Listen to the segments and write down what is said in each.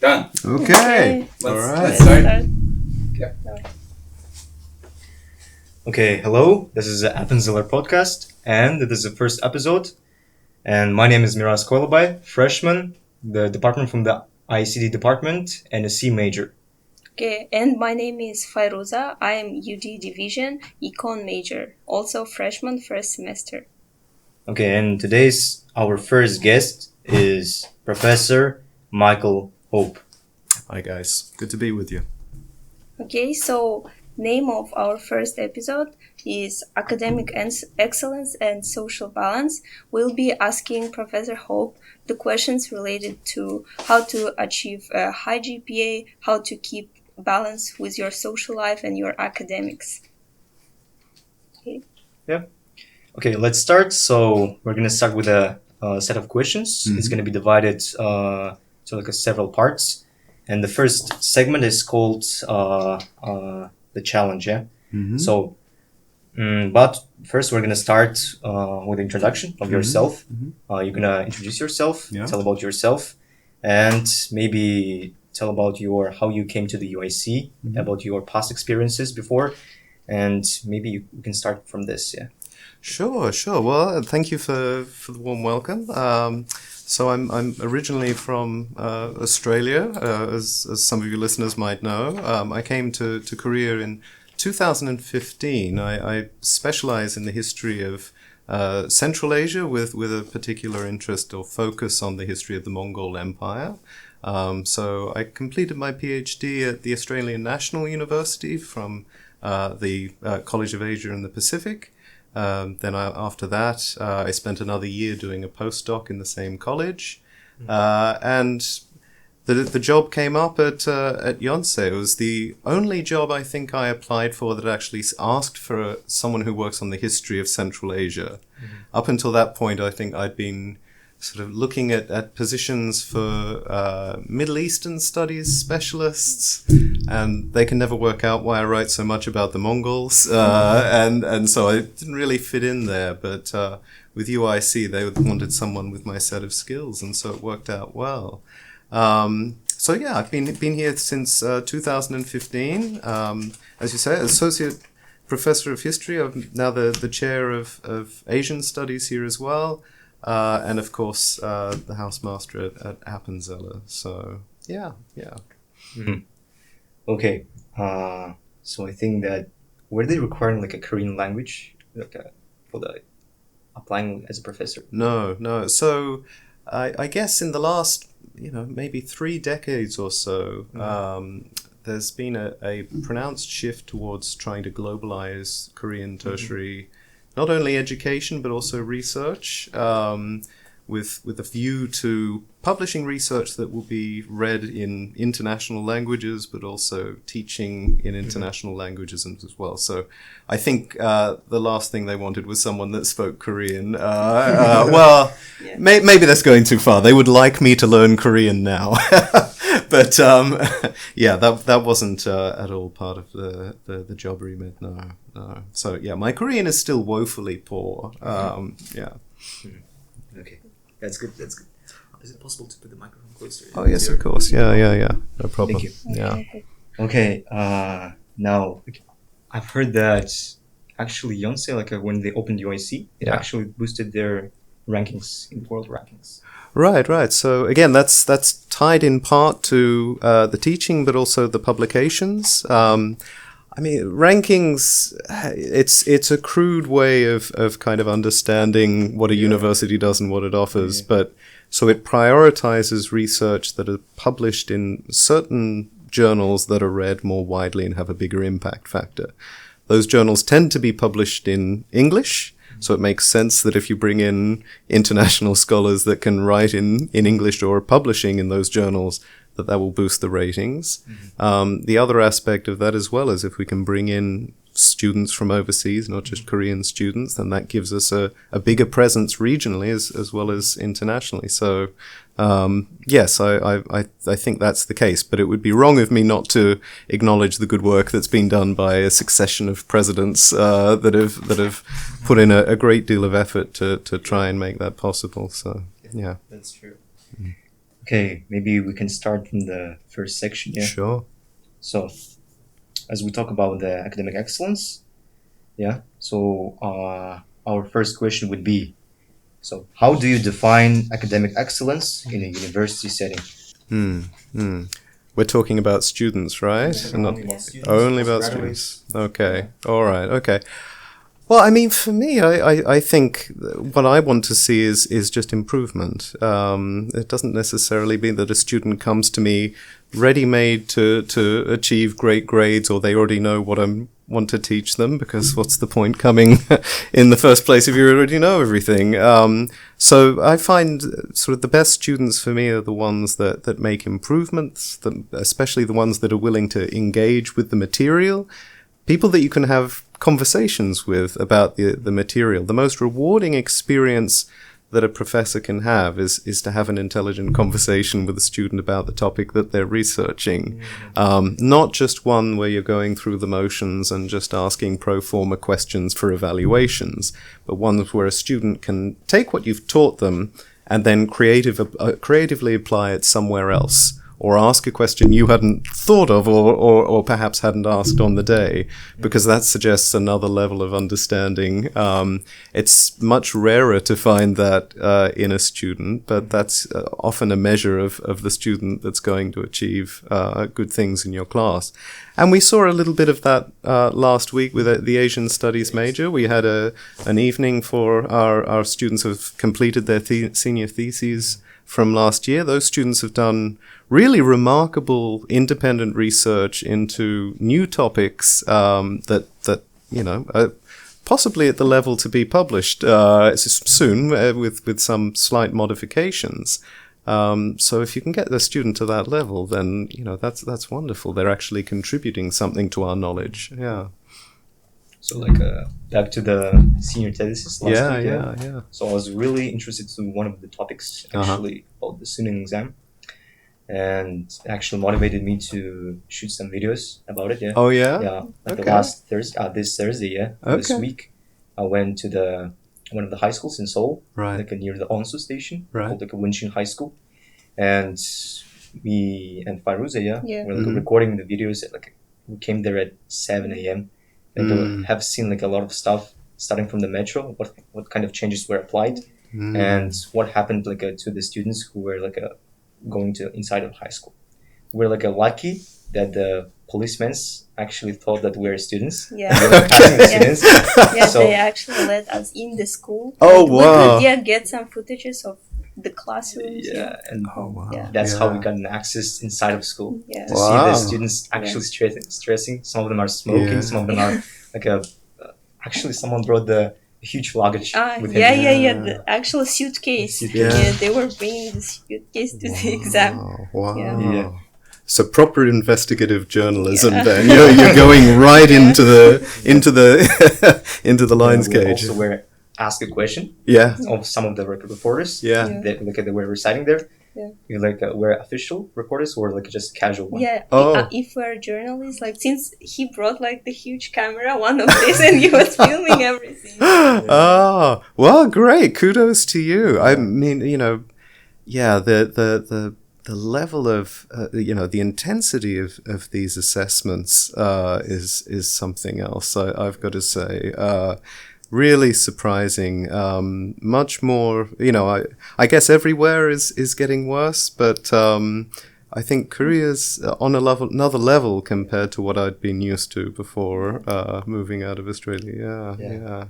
Done. Okay. All right. Let's start. Yeah. Okay, hello. This is the Yonsei Podcast, and this is the first episode. And my name is Miraz Koilabay, freshman, the department from the ICT department, and a C major. Okay, and my name is Fairuza. I am UD Division, Econ major, also freshman first semester. Okay, and today's our first guest is Professor Michael Hope. Hi guys, good to be with you. Okay, so name of our first episode is Academic Excellence and Social Balance. We'll be asking Professor Hope the questions related to how to achieve a high GPA, how to keep balance with your social life and your academics. Okay. Yeah. Okay, let's start. So we're gonna start with a set of questions. Mm-hmm. It's gonna be divided to like several parts, and the first segment is called the challenge. Yeah. Mm-hmm. So, but first we're gonna start with the introduction of yourself. Mm-hmm. You're gonna introduce yourself, Yeah. tell about yourself, and maybe tell about how you came to the UIC, Mm-hmm. about your past experiences before, and maybe you can start from this. Yeah. Sure. Well, thank you for the warm welcome. So I'm originally from Australia, as some of your listeners might know. I came to Korea in 2015. I specialize in the history of Central Asia with a particular interest or focus on the history of the Mongol Empire. So I completed my PhD at the Australian National University from the College of Asia and the Pacific. After that, I spent another year doing a postdoc in the same college, and the job came up at Yonsei. It was the only job I think I applied for that actually asked for someone who works on the history of Central Asia. Mm-hmm. Up until that point, I think I'd been sort of looking at positions for Middle Eastern studies specialists, and they can never work out why I write so much about the Mongols, and so I didn't really fit in there. But with UIC, they wanted someone with my set of skills, and so it worked out well. So yeah, I've been here since 2015. As you say, associate professor of history. I'm now the chair of Asian studies here as well. And of course, the housemaster at Appenzeller. So, yeah. Mm-hmm. Okay. So I think that were they requiring like a Korean language for the applying as a professor? No. So, I guess in the last, maybe 3 decades or so, there's been a pronounced shift towards trying to globalize Korean tertiary not only education but also research, with a view to publishing research that will be read in international languages, but also teaching in international languages as well. So I think the last thing they wanted was someone that spoke Korean. Maybe that's going too far. They would like me to learn Korean now. But yeah, that wasn't at all part of the job remit. No. So yeah, my Korean is still woefully poor. Yeah. Okay, that's good. Is it possible to put the microphone closer? Oh yes, of course. Yeah. No problem. Thank you. Yeah. Okay. Now I've heard that actually Yonsei, when they opened UIC, it actually boosted their rankings in the world rankings. Right. So again, that's tied in part to the teaching, but also the publications. I mean, rankings, it's a crude way of kind of understanding what a university does and what it offers. Yeah. But so it prioritizes research that are published in certain journals that are read more widely and have a bigger impact factor. Those journals tend to be published in English. So it makes sense that if you bring in international scholars that can write in English or are publishing in those journals, that will boost the ratings. Mm-hmm. The other aspect of that as well is if we can bring in students from overseas, not just Korean students, then that gives us a bigger presence regionally as well as internationally. So yes, I think that's the case, but it would be wrong of me not to acknowledge the good work that's been done by a succession of presidents that have put in a great deal of effort to try and make that possible. So yeah, that's true. Okay, maybe we can start from the first section. Yeah. Sure. So, as we talk about the academic excellence, yeah. So, our first question would be, so how do you define academic excellence in a university setting? We're talking about students, right? Yeah. And not Only about students, only about postgraduates. students. Okay. All right. Okay. Well, I mean, for me, I think what I want to see is just improvement. It doesn't necessarily mean that a student comes to me ready-made to achieve great grades, or they already know what I want to teach them, because what's the point coming in the first place if you already know everything? So I find sort of the best students for me are the ones that make improvements, especially the ones that are willing to engage with the material. People that you can have conversations with about the material. The most rewarding experience that a professor can have is to have an intelligent conversation with a student about the topic that they're researching. Not just one where you're going through the motions and just asking pro forma questions for evaluations, but ones where a student can take what you've taught them and then creatively apply it somewhere else, or ask a question you hadn't thought of or perhaps hadn't asked on the day, because that suggests another level of understanding. It's much rarer to find that in a student, but that's often a measure of the student that's going to achieve good things in your class. And we saw a little bit of that last week with the Asian Studies major. We had an evening for our students who have completed their senior theses from last year. Those students have done really remarkable independent research into new topics that you know are possibly at the level to be published soon with some slight modifications. So if you can get the student to that level, then you know that's wonderful. They're actually contributing something to our knowledge. Yeah. So, back to the senior thesis last week. Yeah. So I was really interested in one of the topics actually about the Suning exam, and actually motivated me to shoot some videos about it. Yeah. Oh yeah. Yeah. Like Okay. the last Thursday, this Thursday. Yeah. This Okay. week, I went to one of the high schools in Seoul, Right. like near the Onsu station, Right. called like a Winshin High School, and me and Fairuza, Yeah. were recording the videos. We came there at 7 a.m. Have seen like a lot of stuff starting from the metro, what kind of changes were applied, and what happened to the students who were going to inside of high school. We're lucky that the policemen actually thought that we're students. Yeah. They were passing Yeah. students. Yeah, So- they actually let us in the school. Oh, And wow. we could, get some footages of the classrooms. Yeah, and Oh wow. Yeah. that's Yeah. how we got an access inside of school. Yeah. To Wow. see the students actually stressing. Some of them are smoking. Yeah. Some of them are actually someone brought the huge luggage with him. Yeah. The actual suitcase. Suitcase. Yeah. They were bringing the suitcase to the exam. Wow. Yeah. So proper investigative journalism. Yeah. Then you're going right into the into the lines We cage. also were asked a question Yeah. of some of the reporters. Yeah. Yeah. They were reciting there. Yeah. Were official reporters or just casual one? Yeah, Oh. if we're journalists, since he brought the huge camera, one of this, and he was filming everything. Oh, well, great. Kudos to you. I mean, yeah, the level of, the intensity of these assessments is something else, I've got to say. Really surprising. Much more, I guess everywhere is getting worse, but I think Korea's on another level compared to what I'd been used to before moving out of Australia. Yeah.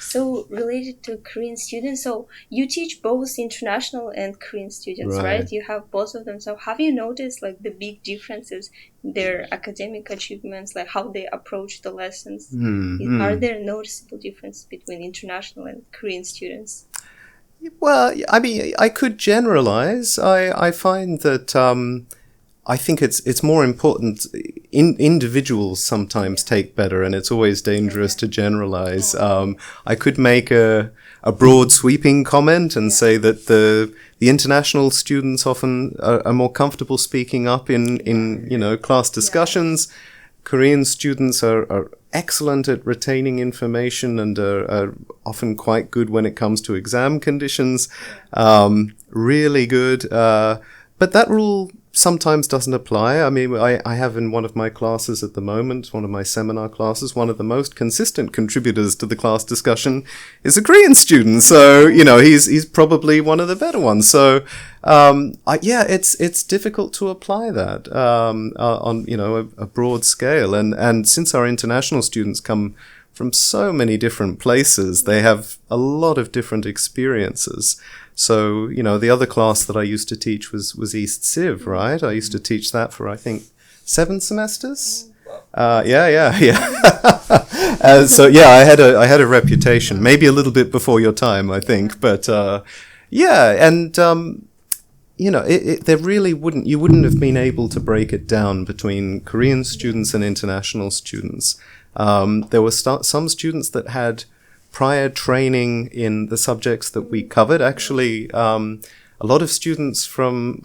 So related to Korean students, so you teach both international and Korean students, Right. right? You have both of them. So have you noticed the big differences in their academic achievements, how they approach the lessons? Are there noticeable differences between international and Korean students? Well, I mean, I could generalize. I find that I think it's more important. Individuals sometimes take better, and it's always dangerous to generalize. I could make a broad sweeping comment and say that the international students often are more comfortable speaking up in class discussions. Korean students are excellent at retaining information and are often quite good when it comes to exam conditions. Really good. But that rule sometimes doesn't apply. I mean, I have in one of my classes at the moment, one of my seminar classes, one of the most consistent contributors to the class discussion is a Korean student. So, he's probably one of the better ones. So, it's difficult to apply that on a broad scale. And since our international students come from so many different places, they have a lot of different experiences. So, the other class that I used to teach was East Civ, right? I used to teach that for, I think, 7 semesters. Yeah. So, I had a reputation, maybe a little bit before your time, I think. But, there really you wouldn't have been able to break it down between Korean students and international students. There were some students that had prior training in the subjects that we covered. Actually, a lot of students from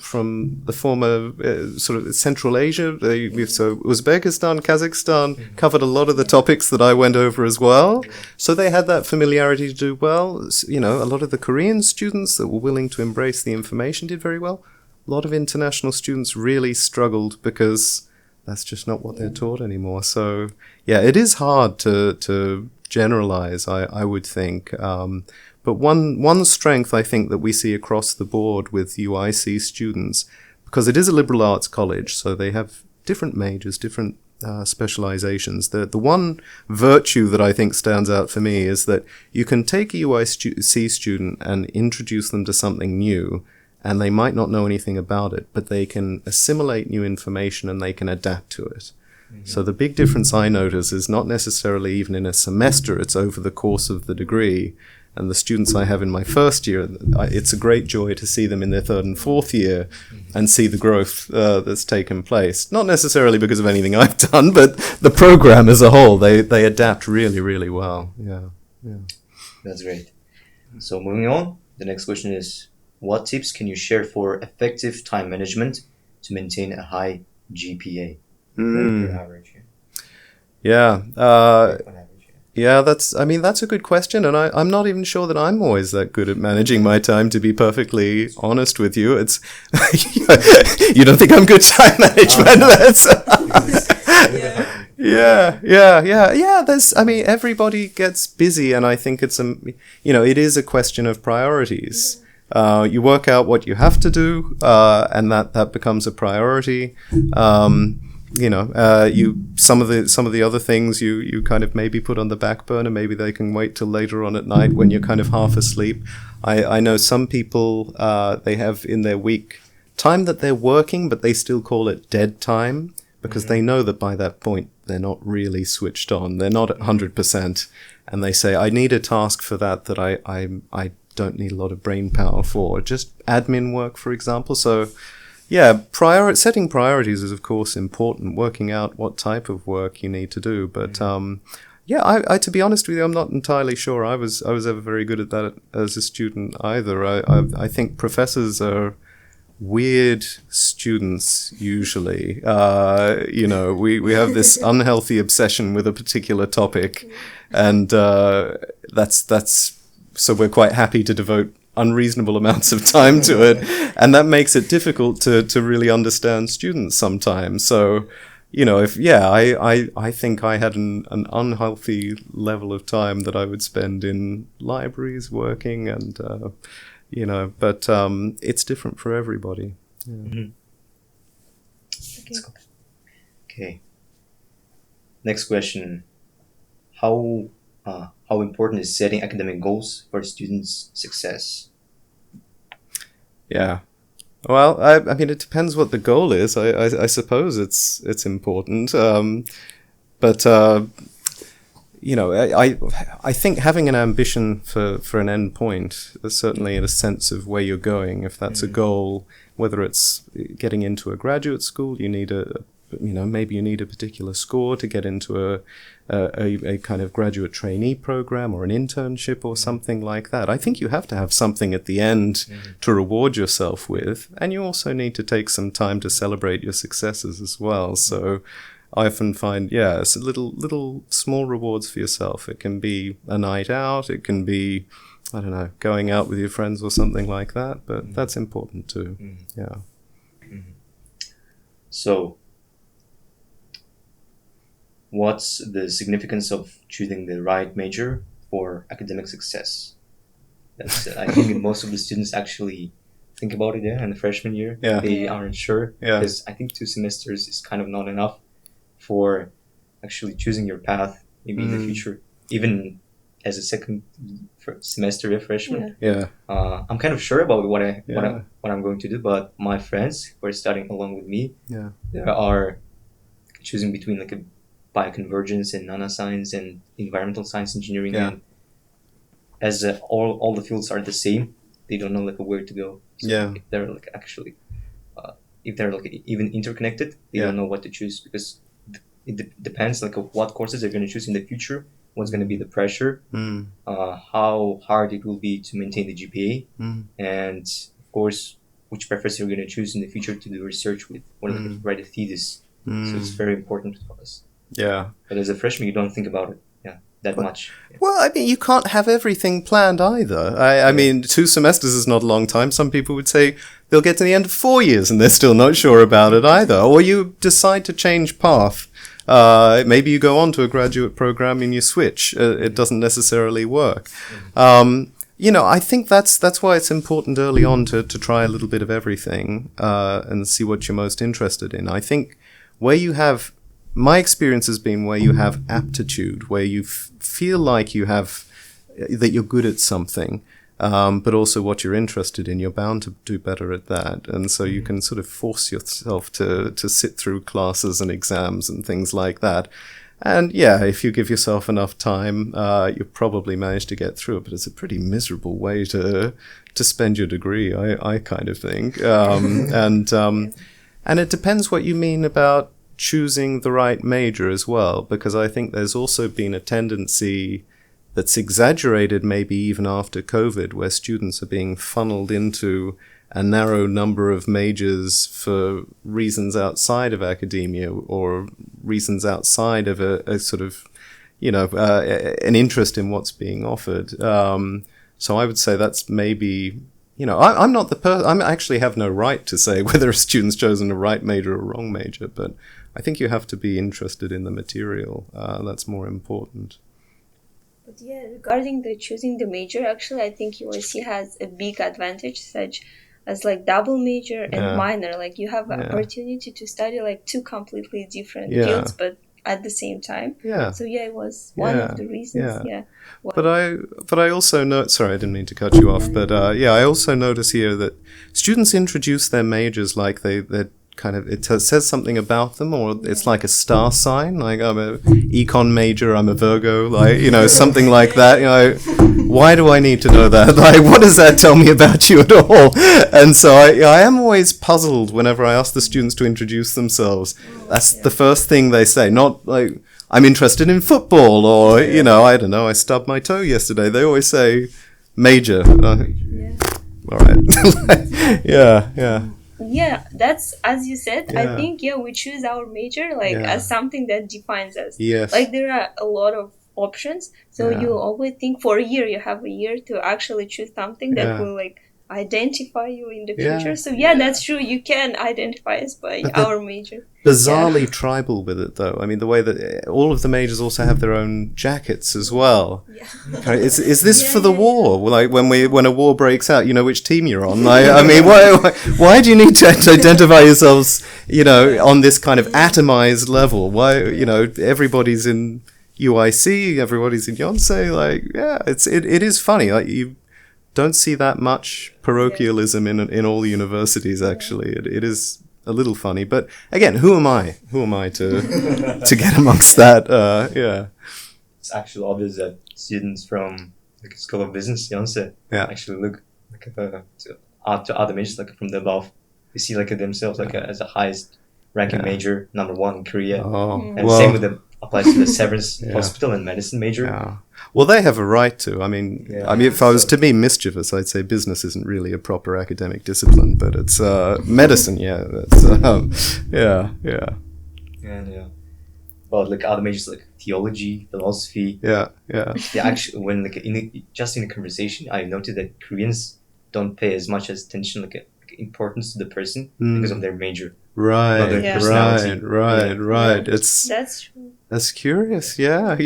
the former sort of Central Asia, so Uzbekistan, Kazakhstan, covered a lot of the topics that I went over as well. So they had that familiarity to do well. A lot of the Korean students that were willing to embrace the information did very well. A lot of international students really struggled because that's just not what they're taught anymore. So, it is hard to generalize, I would think. But one strength I think that we see across the board with UIC students, because it is a liberal arts college, so they have different majors, different specializations. The one virtue that I think stands out for me is that you can take a UIC student and introduce them to something new, and they might not know anything about it, but they can assimilate new information and they can adapt to it. Mm-hmm. So the big difference I notice is not necessarily even in a semester, it's over the course of the degree. And the students I have in my first year, it's a great joy to see them in their third and fourth year and see the growth that's taken place. Not necessarily because of anything I've done, but the program as a whole, they adapt really, really well. Yeah. That's great. So moving on, the next question is, what tips can you share for effective time management to maintain a high GPA? Average. Yeah, that's a good question, and I'm not even sure that I'm always that good at managing my time, to be perfectly honest with you. It's you don't think I'm good time management? Everybody gets busy, and I think it's it is a question of priorities. You work out what you have to do, and that becomes a priority. Some of the other things you kind of maybe put on the back burner. Maybe they can wait till later on at night when you're kind of half asleep. I know some people, they have in their week time that they're working, but they still call it dead time because they know that by that point they're not really switched on. They're not at 100%. And they say, I need a task for that I don't need a lot of brain power for. Just admin work, for example. So, setting priorities is, of course, important. Working out what type of work you need to do. But, I to be honest with you, I'm not entirely sure I was ever very good at that as a student either. I think professors are weird students usually. We have this unhealthy obsession with a particular topic, and that's so we're quite happy to devote unreasonable amounts of time to it, and that makes it difficult to really understand students sometimes. So, I think I had an unhealthy level of time that I would spend in libraries working, and but it's different for everybody. Yeah. Mm-hmm. Okay. Next question: How important is setting academic goals for students' success? Yeah. Well, I mean, it depends what the goal is. I suppose it's important. But I think having an ambition for an end point, certainly in a sense of where you're going, if that's a goal, whether it's getting into a graduate school, you need maybe you need a particular score to get into a kind of graduate trainee program or an internship or something like that. I think you have to have something at the end to reward yourself with, and you also need to take some time to celebrate your successes as well. So I often find, it's little small rewards for yourself. It can be a night out, it can be, I don't know, going out with your friends or something like that, but that's important too. Yeah. So, what's the significance of choosing the right major for academic success? That's I think most of the students actually think about it in the freshman year. Yeah. They aren't sure Yeah. because I think 2 semesters is kind of not enough for actually choosing your path maybe in the future, even as a second semester freshman. Yeah. I'm kind of sure about what Yeah. I'm going to do, but my friends who are studying along with me, Yeah. they are choosing between like a bioconvergence and nanoscience and environmental science engineering. Yeah. And as all the fields are the same, they don't know like where to go. So Yeah. if they're like actually, if they're like even interconnected, they don't know what to choose because it depends like what courses they're going to choose in the future. What's going to be the pressure? How hard it will be to maintain the GPA, and of course, which professor you're going to choose in the future to do research with, or like write a thesis. So it's very important for us. Yeah. But as a freshman, you don't think about it, that much. Yeah. Well, I mean, you can't have everything planned either. I mean, 2 semesters is not a long time. Some people would say they'll get to the end of 4 years and they're still not sure about it either. Or you decide to change path. Maybe you go on to a graduate program and you switch. It doesn't necessarily work. I think that's why it's important early on to try a little bit of everything and see what you're most interested in. I think where you have, my experience has been where you have aptitude, where you feel like you have, that you're good at something, but also what you're interested in, you're bound to do better at that. And so you can sort of force yourself to sit through classes and exams and things like that. And yeah, if you give yourself enough time, you probably manage to get through it. But it's a pretty miserable way to spend your degree, I kind of think. And it depends what you mean about choosing the right major as well, because I think there's also been a tendency that's exaggerated maybe even after COVID, where students are being funneled into a narrow number of majors for reasons outside of academia or reasons outside of a sort of, an interest in what's being offered. So I would say that's maybe, I'm not the person, I actually have no right to say whether a student's chosen a right major or a wrong major, but I think you have to be interested in the material. That's more important. But yeah, regarding the choosing the major, actually, I think UIC has a big advantage, such as like double major and minor. Like you have an opportunity to study like 2 completely different fields, but at the same time. Yeah. So yeah, it was one of the reasons. Yeah. But I also know. Sorry, I didn't mean to cut you off. But I also notice here that students introduce their majors like they're kind of, it says something about them, or it's like a star sign, like I'm a econ major, I'm a Virgo, like, something like that. Why do I need to know that? Like, what does that tell me about you at all? And so I am always puzzled whenever I ask the students to introduce themselves. That's the first thing they say, not like, I'm interested in football, or, I don't know, I stubbed my toe yesterday. They always say major. All right. Yeah. Yeah, that's, as you said, I think, we choose our major as something that defines us. Yes. Like there are a lot of options. So you always think for a year, you have a year to actually choose something that will identify you in the future. So that's true. You can identify us by our major. Bizarrely tribal with it, though. I mean, the way that all of the majors also have their own jackets as well. Yeah. Is this for the war? Like when a war breaks out, you know which team you're on. Like, I mean, why do you need to identify yourselves? On this kind of atomized level. Why? Everybody's in UIC, everybody's in Yonsei. Like, it is funny. Like you don't see that much parochialism in all universities. Actually, it is a little funny, but again, who am I to get amongst that? It's actually obvious that students from the School of Business, Yonsei, actually look like to other majors like from the above. They see like themselves like as the highest ranking major, number 1 in Korea, and same with the applies to the Severance Hospital and medicine major. Yeah. Well, they have a right to. I mean, if I was to be mischievous, I'd say business isn't really a proper academic discipline, but it's medicine. But like other majors like theology, philosophy. They actually, when like in a conversation, I noted that Koreans don't pay as much attention like importance to the person because of their major. Right, their personality. right. That's true. That's curious. Yeah.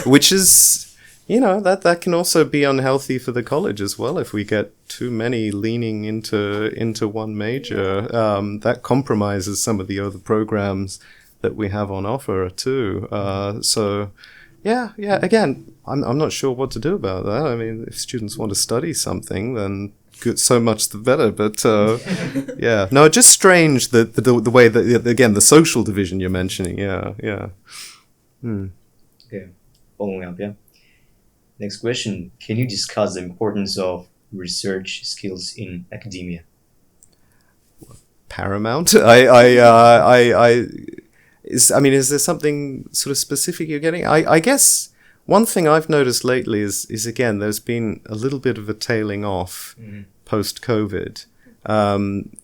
Which is, that can also be unhealthy for the college as well if we get too many leaning into one major. That compromises some of the other programs that we have on offer too. So, yeah. Again, I'm not sure what to do about that. I mean, if students want to study something, then good, so much the better. But yeah, no, just strange that the way that, again, the social division you're mentioning. Yeah. Okay, following up. Yeah. Next question: can you discuss the importance of research skills in academia? Paramount. Is there something sort of specific you're getting? I guess one thing I've noticed lately is again, there's been a little bit of a tailing off post-COVID.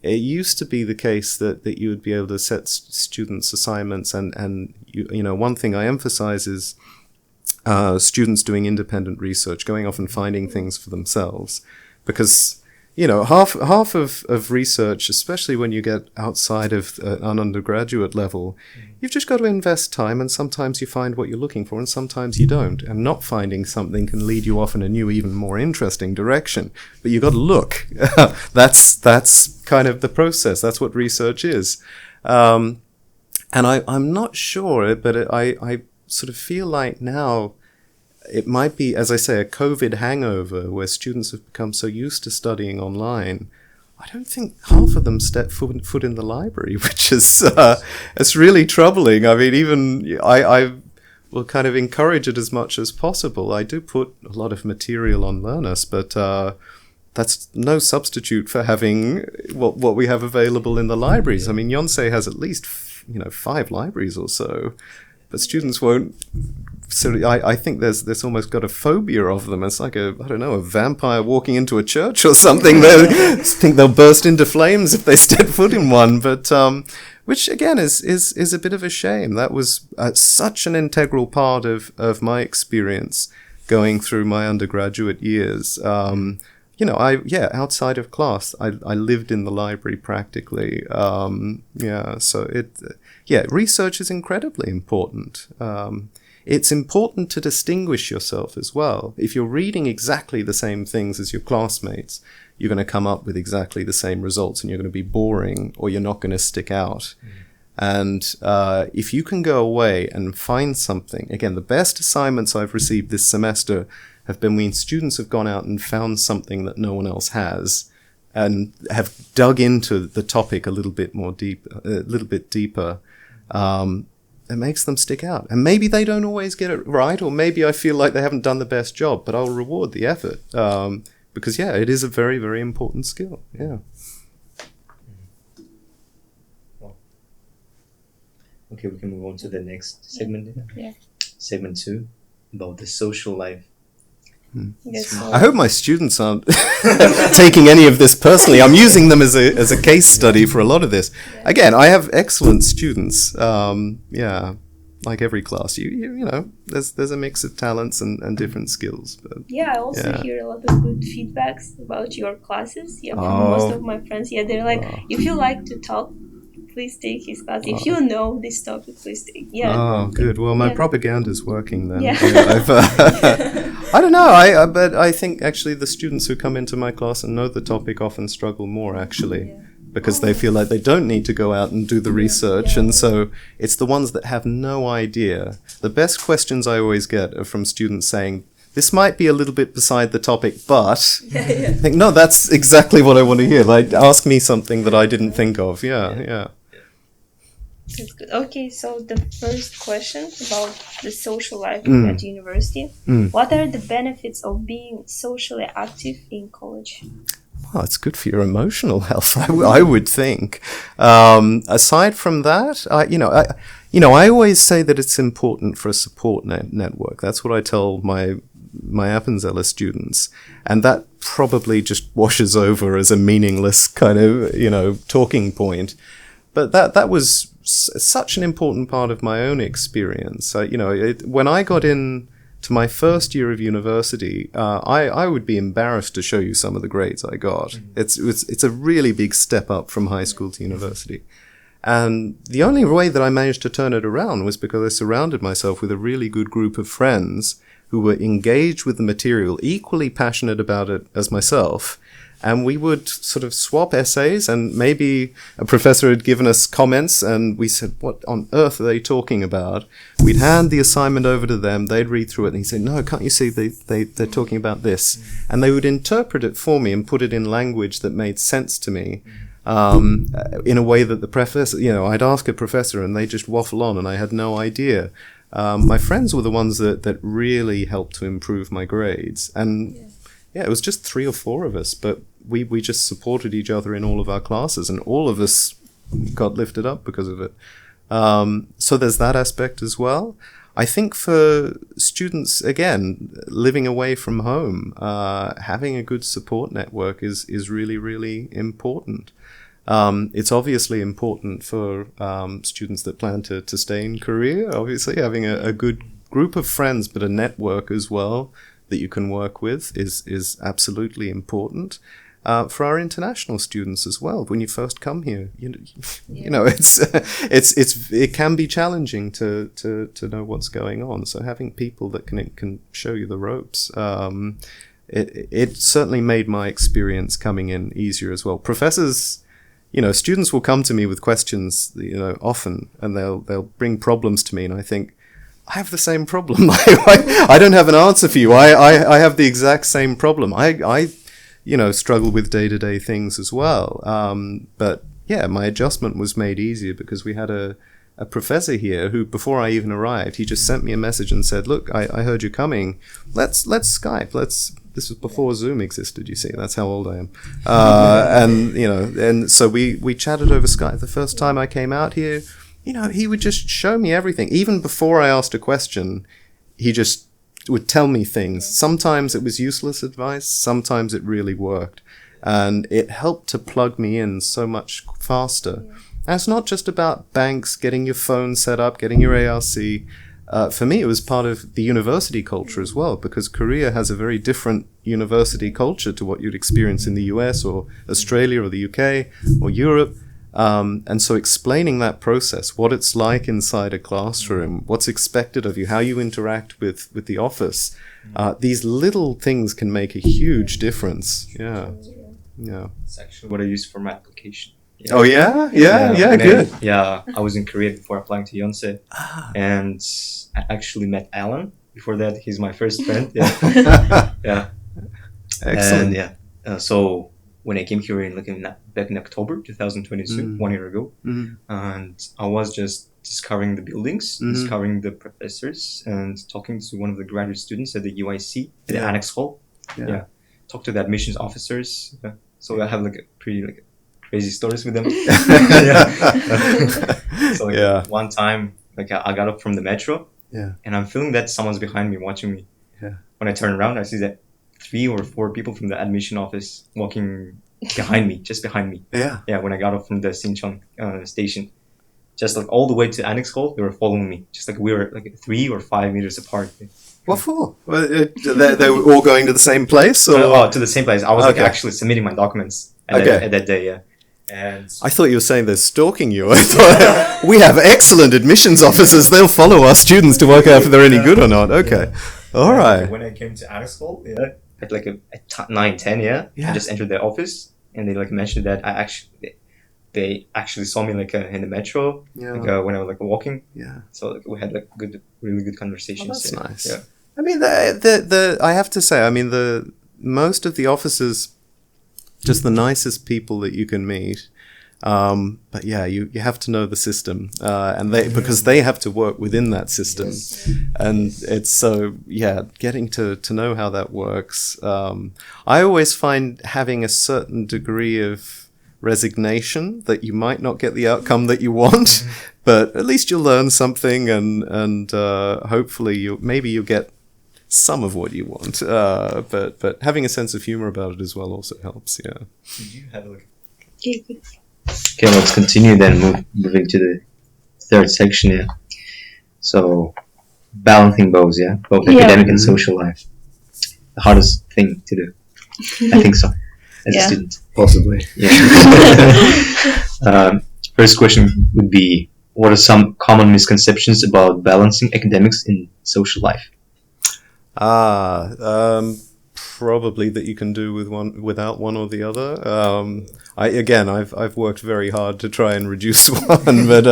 It used to be the case that you would be able to set students assignments and one thing I emphasize is students doing independent research, going off and finding things for themselves, because half of research, especially when you get outside of an undergraduate level, you've just got to invest time, and sometimes you find what you're looking for and sometimes you don't, and not finding something can lead you off in a new, even more interesting direction, but you've got to look. That's kind of the process. That's what research is. And I'm not sure, but I sort of feel like now it might be, as I say, a COVID hangover where students have become so used to studying online. I don't think half of them step foot in the library, which is it's really troubling. I mean, even I will kind of encourage it as much as possible. I do put a lot of material on Learnus, but that's no substitute for having what we have available in the libraries. I mean, Yonsei has at least 5 libraries or so, but students won't. So I think there's almost got a phobia of them. It's like a vampire walking into a church or something. They think they'll burst into flames if they step foot in one. But which again is a bit of a shame. That was such an integral part of my experience going through my undergraduate years. Outside of class, I lived in the library practically. Research is incredibly important. It's important to distinguish yourself as well. If you're reading exactly the same things as your classmates, you're going to come up with exactly the same results, and you're going to be boring, or you're not going to stick out. And if you can go away and find something, again, the best assignments I've received this semester have been when students have gone out and found something that no one else has, and have dug into the topic a little bit deeper. It makes them stick out. And maybe they don't always get it right, or maybe I feel like they haven't done the best job, but I'll reward the effort. Because, it is a very, very important skill. Yeah. Well, okay, we can move on to the next segment. Yeah. Segment 2, about the social life. Yes. I hope my students aren't taking any of this personally. I'm using them as a case study for a lot of this. Yeah. Again, I have excellent students. Like every class, there's a mix of talents and different skills. But, I also hear a lot of good feedbacks about your classes. From most of my friends. They're like, if you like to talk, please take his class. If you know this topic, please take. Oh, good. Well, my propaganda is working then. Yeah. I don't know. But I think actually the students who come into my class and know the topic often struggle more actually. Yeah. Because they feel like they don't need to go out and do the research. And so it's the ones that have no idea. The best questions I always get are from students saying, this might be a little bit beside the topic, but I think, no, that's exactly what I want to hear. Like, ask me something that I didn't think of. Yeah. That's good. Okay, so the first question about the social life at university. What are the benefits of being socially active in college? Well, it's good for your emotional health, I would think. Aside from that, I always say that it's important for a support network. That's what I tell my Appenzella students, and that probably just washes over as a meaningless kind of talking point. But that was such an important part of my own experience. When I got in to my first year of university, I would be embarrassed to show you some of the grades I got. It's a really big step up from high school to university. And the only way that I managed to turn it around was because I surrounded myself with a really good group of friends who were engaged with the material, equally passionate about it as myself. And we would sort of swap essays, and maybe a professor had given us comments and we said, what on earth are they talking about? We'd hand the assignment over to them, they'd read through it, and he'd say, no, can't you see they're talking about this? And they would interpret it for me and put it in language that made sense to me. In a way that the professor, I'd ask a professor and they just waffle on and I had no idea. My friends were the ones that really helped to improve my grades. And it was just 3 or 4 of us, but we just supported each other in all of our classes and all of us got lifted up because of it. So there's that aspect as well. I think for students, again, living away from home, having a good support network is really, really important. It's obviously important for students that plan to stay in Korea. Obviously, having a good group of friends, but a network as well that you can work with is absolutely important. For our international students as well, when you first come here, it can be challenging to know what's going on. So having people that can show you the ropes, it certainly made my experience coming in easier as well. Professors, students will come to me with questions, often, and they'll bring problems to me, and I think, I have the same problem. I don't have an answer for you. I have the exact same problem. I struggle with day-to-day things as well. But yeah, my adjustment was made easier because we had a professor here who, before I even arrived, he just sent me a message and said, look, I heard you coming. Let's Skype. This was before Zoom existed, you see. That's how old I am. And so we chatted over Skype. The first time I came out here, he would just show me everything. Even before I asked a question, he just would tell me things. Sometimes it was useless advice. Sometimes it really worked. And it helped to plug me in so much faster. And it's not just about banks, getting your phone set up, getting your ARC. For me, it was part of the university culture as well, because Korea has a very different university culture to what you'd experience in the US or Australia or the UK or Europe. And so explaining that process, what it's like inside a classroom, what's expected of you, how you interact with the office, these little things can make a huge difference. Yeah. It's actually what I use for my application. Oh, yeah? Yeah, good. I was in Korea before applying to Yonsei. And I actually met Alan. Before that, he's my first friend. Yeah. Excellent. And so when I came here back in October 2022, 1 year ago, and I was just discovering the buildings, discovering the professors, and talking to one of the graduate students at the UIC, at the Annex Hall. Talk to the admissions officers. So I have pretty crazy stories with them. So one time, I got up from the metro, and I'm feeling that someone's behind me watching me. When I turn around, I see that 3 or 4 people from the admission office walking behind me, just behind me. When I got up from the Sinchon station, just all the way to Annex Hall, they were following me. Just we were 3 or 5 meters apart. What for? They were all going to the same place? Or? To the same place. I was actually submitting my documents at that day, And I thought you were saying they're stalking you. I thought, we have excellent admissions officers. They'll follow our students to work out if they're any good or not. Okay. All right. When I came to Annex Hall, at 9:10, I just entered the office, and they mentioned that they actually saw me in the metro, when I was walking. So we had really good conversations. Oh, that's nice. Yeah. I mean, I have to say, the most of the officers, just the nicest people that you can meet. But you have to know the system, because they have to work within that system, and it's so getting to know how that works. I always find having a certain degree of resignation that you might not get the outcome that you want, but at least you'll learn something, and hopefully you'll get some of what you want. But having a sense of humor about it as well also helps. Yeah. Did you have Okay, let's continue then, moving to the third section here. So, balancing both, yeah, both Yeah. academic and social life. The hardest thing to do. I think so, as a Yeah. student. Possibly. Yeah. First question would be, what are some common misconceptions about balancing academics in social life? Probably that you can do with one without one or the other. I've worked very hard to try and reduce one, but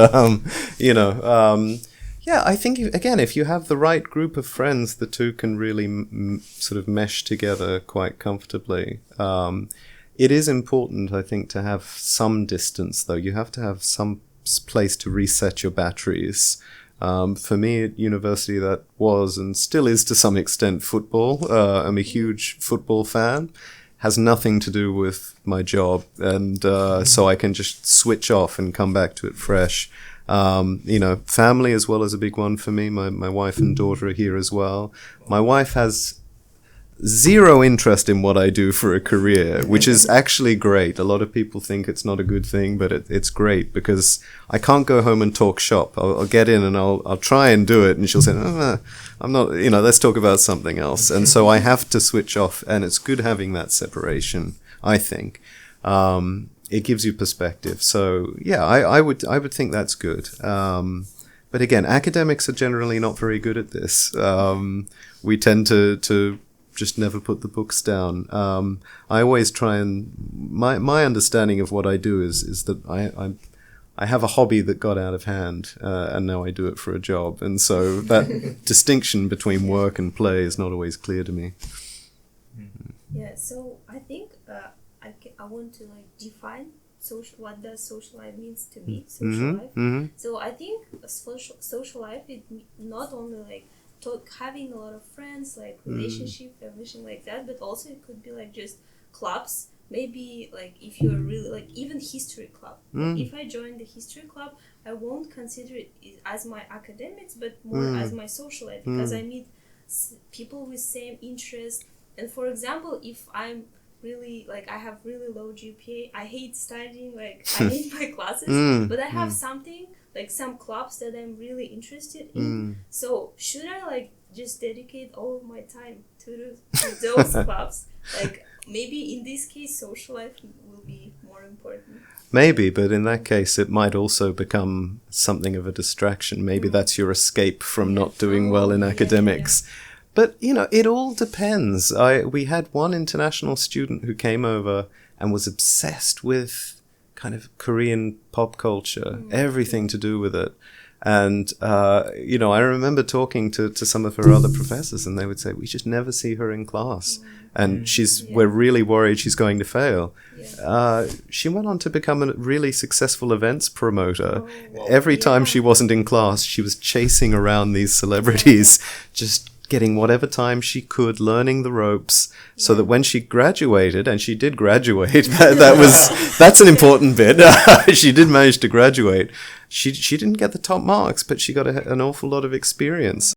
I think if you have the right group of friends, the two can really sort of mesh together quite comfortably. It is important, I think, to have some distance, though. You have to have some place to reset your batteries. For me at university, that was and still is to some extent football. I'm a huge football fan. Has nothing to do with my job, and so I can just switch off and come back to it fresh. Family as well is a big one for me. My wife and daughter are here as well. My wife has zero interest in what I do for a career, which is actually great. A lot of people think it's not a good thing, but it's great because I can't go home and talk shop. I'll get in and I'll try and do it, and she'll say, no, I'm not, let's talk about something else. And so I have to switch off, and it's good having that separation, I think. It gives you perspective. So yeah, I would think that's good. But again, academics are generally not very good at this. We tend to just never put the books down. I always try and my understanding of what I do is that I have a hobby that got out of hand, and now I do it for a job. And so that distinction between work and play is not always clear to me. Yeah. So I think I want to define what does social life means to me. Social life. Mm-hmm. So I think a social life is not only having a lot of friends, relationship, everything like that, but also it could be just clubs. Maybe if you're really even history club. If I join the history club, I won't consider it as my academics, but more as my social life, because I meet people with same interests. And for example, if I'm really I have really low GPA, I hate studying, I hate my classes, but I have something some clubs that I'm really interested in. So should I just dedicate all of my time to those clubs? Maybe in this case, social life will be more important. Maybe, but in that case, it might also become something of a distraction. Maybe that's your escape from not doing well in academics. Yeah. But, it all depends. We had one international student who came over and was obsessed with kind of Korean pop culture, everything to do with it. And, I remember talking to some of her other professors, and they would say, we just never see her in class. And we're really worried she's going to fail. Yeah. She went on to become a really successful events promoter. Every time she wasn't in class, she was chasing around these celebrities, just getting whatever time she could, learning the ropes, so that when she graduated, and she did graduate, that's an important bit. She did manage to graduate. She didn't get the top marks, but she got an awful lot of experience.